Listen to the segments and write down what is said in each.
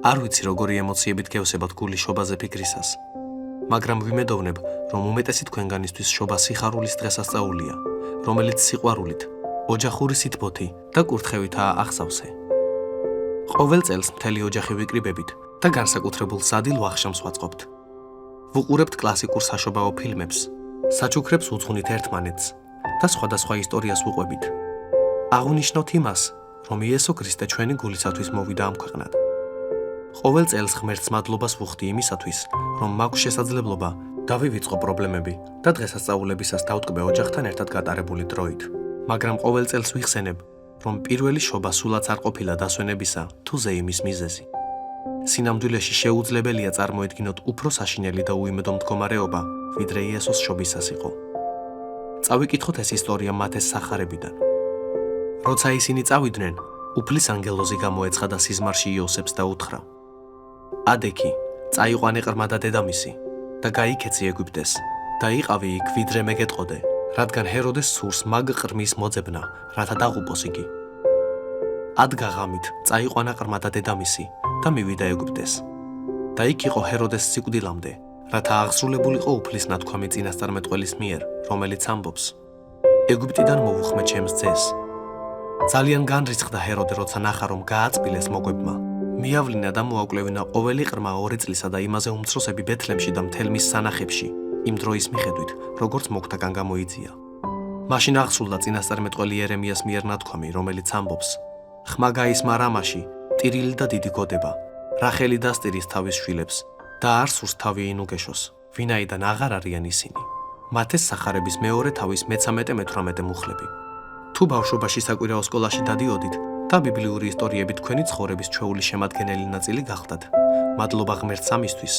არ ვიცი როგორი ემოციებით გევსებათ გულის შობაზე ფიქრისას, მაგრამ ვიმედოვნებ, რომ უმეტესი თქვენგანისთვის შობა სიხარულის დღესასწაულია, რომელიც სიყვარულით, ოჯახური სითბოთი და კურთხევითაა აღსავსე. ყოველ წელს მთელი ოჯახი ვიკრიბებით და განსაკუთრებულ სადილ ვახშამს ვაწყობთ. ვუყურებთ კლასიკურ საშობაო ფილმებს, საჩუქრებს უძღვნით ერთმანეთს და სხვადასხვა ისტორიას ვუყვებით. აღვნიშნოთ იმას, რომ იესო ქრისტე ჩვენი გულისათვის მოვიდა ამ ქვეყნად. ყოველ წელს ღმერთს მადლობას ვუხდი იმისათვის, რომ მაქვს შესაძლებლობა დავივიწყო პრობლემები და დღესასწაულებისას დავტკბე ოჯახთან ერთად გატარებული დროით. მაგრამ ყოველ წელს ვიხსენებ, რომ პირველი შობა სულაც არ ყოფილა დასვენებისა თუ ზეიმის მიზეზი. სინამდვილეში შეუძლებელია წარმოედგინოთ უფრო საშინელი და უიმედო მდგომარეობა, ვიდრე იესოს შობისას იყო. წავიკითხოთ ეს ისტორია მათეს სახარებიდან. როცა ისინი წავიდნენ, უფლის ანგელოზი გამოეცხადა სიზმარში იოსებს და უთხრა: ადექი, წაიყვანე ყრმა და დედამისი და გაიქეცი ეგვიპტეს და იყავი იქ ვიდრე მე გეტყოდე, რადგან ჰეროდეს სურს მაგ ყრმის მოძებნა, რათა დაღუპოს იგი. ადგა ღამით, წაიყვანა ყრმა და დედამისი და მივიდა ეგვიპტეს. და იქ იყო ჰეროდეს სიკვდილამდე, რათა აღსრულებულიყო უფლის ნათქვამი წინასწარმეტყველის მიერ, რომელიც ამბობს: ეგვიპტიდან მოვუხმე ჩემს ძეს. ძალიან განრისხდა ჰეროდე, როცა ნახა, რომ გააწმილეს მოკვებმა. მიავლინა და მოაკვლევინა ყოველი ყრმა 2 წლისა და იმაზე უმცროსები ბეთლემში და მთელ მის სანახებში, იმ დროის მიხედვით, როგორც მოგვთაგან გამოიძია. მაშინ აღსრულდა წინასწარმეტყველი იერემიას მიერ ნათქვამი, რომელიც ამბობს: ხმა გაისმა რამაში, ტირილი და დიდი გოდება, რახელი დასტირის თავის შვილებს და არ სურს თავი ინუგეშოს, ვინაიდან აღარ არიან ისინი. მათეს სახარების მეორე თავის მე-13-მე-18 მუხლები. თუ ბავშვობაში საკვირაო სკოლაში დადიოდით და ბიბლიური ისტორიები თქვენი ცხოვრების ჩვეული შემადგენელი ნაწილი გახდათ, მადლობა ღმერთს ამისთვის.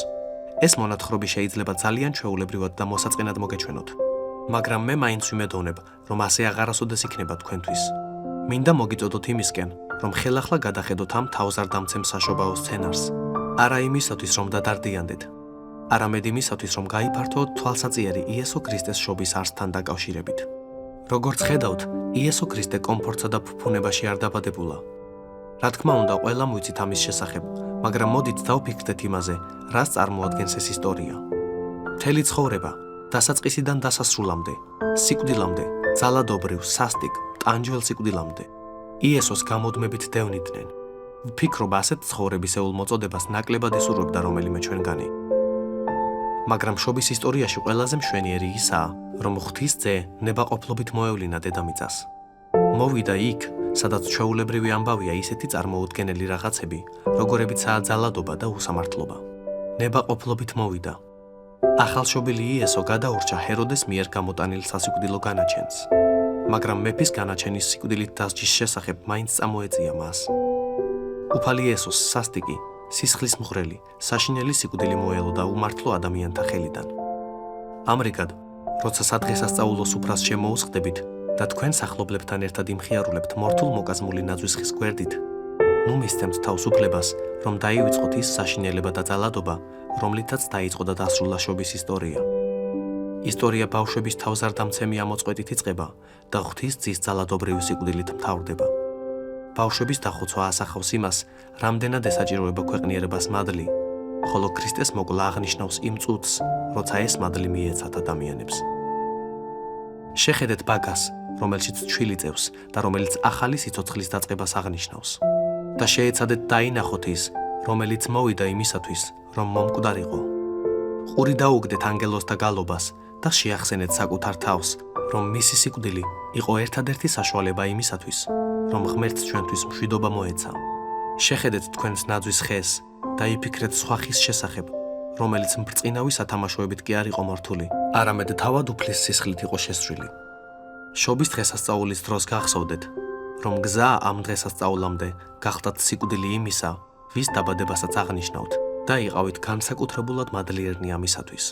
ეს მონათხრობი შეიძლება ძალიან ჩვეულებრივად და მოსაწყენად მოგეჩვენოთ. მაგრამ მე მაინც ვიმედოვნებ, რომ ასე აღარასოდეს იქნება თქვენთვის. მინდა მოგიწოდოთ იმისკენ, რომ ხელახლა გადახედოთ ამ თავზარდამცემ საშობაო სცენარს. არა იმისათვის, რომ დადარდიანდეთ, არამედ იმისათვის, რომ გაიფართოოთ თვალსაწიერი იესო ქრისტეს შობის არსთან დაკავშირებით. როგორც ხედავთ, იესო ქრისტე კომფორტსა და ფუფუნებაში არ დაბადებულა. რა თქმა უნდა, ყველამ ვიცით ამის შესახებ, მაგრამ მოდით დავფიქრდეთ იმაზე, რას წარმოადგენს ეს ისტორია. მთელი ცხოვრება, დასაწყისიდან დასასრულამდე, სიკვდილამდე, ძალადობრივ, სასტიკ, ტანჯველ სიკვდილამდე, იესოს გამოდმებით დევნიდნენ. ვფიქრობ, ასეთ ცხოვრებისეულ მოწოდებას ნაკლებად ისურვებდა რომელიმე ჩვენგანი. მაგრამ შობის ისტორიაში ყველაზე მშვენიერი ისაა, რომ ღვთის ძე ნებაყოფლობით მოევლინა დედამიწას. მოვიდა იქ, სადაც ჩვეულებრივი ამბავია ისეთი წარმოუდგენელი რაღაცები, როგორებიცაა ძალადობა და უსამართლობა. ნებაყოფლობით მოვიდა. ახალშობილი იესო გადაურჩა ჰეროდეს მიერ გამოტანილ სასიკვდილო განაჩენს. მაგრამ მეფის განაჩენის სიკვდილით დასჯის შესახებ მაინც წამოეწია მას. უფალი იესოს სასტიკი, სისხლის მღვრელი, საშინელი სიკვდილი მოელოდა უმართლო ადამიანთა ხელიდან. ამრიგად, როცა სადღესასწაულო სუფრას შემოუსხდებით და თქვენ სახლობლებთან ერთად იმხიარულებთ მორთულ მოკაზმული ნაძვისხის გვერდით, ნუ მისცემთ თავს უფლებას, რომ დაივიწყოთ ის საშინელება და ძალადობა, რომლითაც დაიწყო და დასრულა შობის ისტორია. ისტორია ბავშვების თავზარდამცემი ამოწყვეტით იწყება და ღვთის ძის ძალადობრივი სიკვდილით მთავრდება. ბავშვების დახოცვა ასახავს იმას, რამდენად ესაჭიროება ქვეყნიერებას მადლი, ხოლო ქრისტეს მოკლა აღნიშნავს იმ წუთს, როცა ეს მადლი მიეცათ ადამიანებს. შეხედეთ ბაგას, რომელშიც ჩვილი წევს და რომელიც ახალი სიცოცხლის დაწყებას აღნიშნავს. და შეეცადეთ დაინახოთ ის, რომელიც მოვიდა იმისათვის, რომ მომკვდარიყო. ყური დაუგდეთ ანგელოზთა გალობას და შეახსენეთ საკუთარ თავს, რომ მისი სიკვდილი იყო ერთადერთი საშუალება იმისათვის, რომ ღმერთს ჩვენთვის მშვიდობა მოეცა. შეხედეთ თქვენს ნაძვის ხეს და იფიქრეთ სხვა ხის შესახებ, რომელიც მბრწყინავი სათამაშოებით კი არ იყო მორთული, არამედ თავად უფლის სისხლით იყო შესრული. შობის დღესასწაულის დროს გახსოვდეთ, რომ გზა ამ დღესასწაულამდე გახდათ სიკვდილი იმისა, ვის დაბადებასაც აღნიშნავთ და იყავით განსაკუთრებულად მადლიერნი ამისათვის.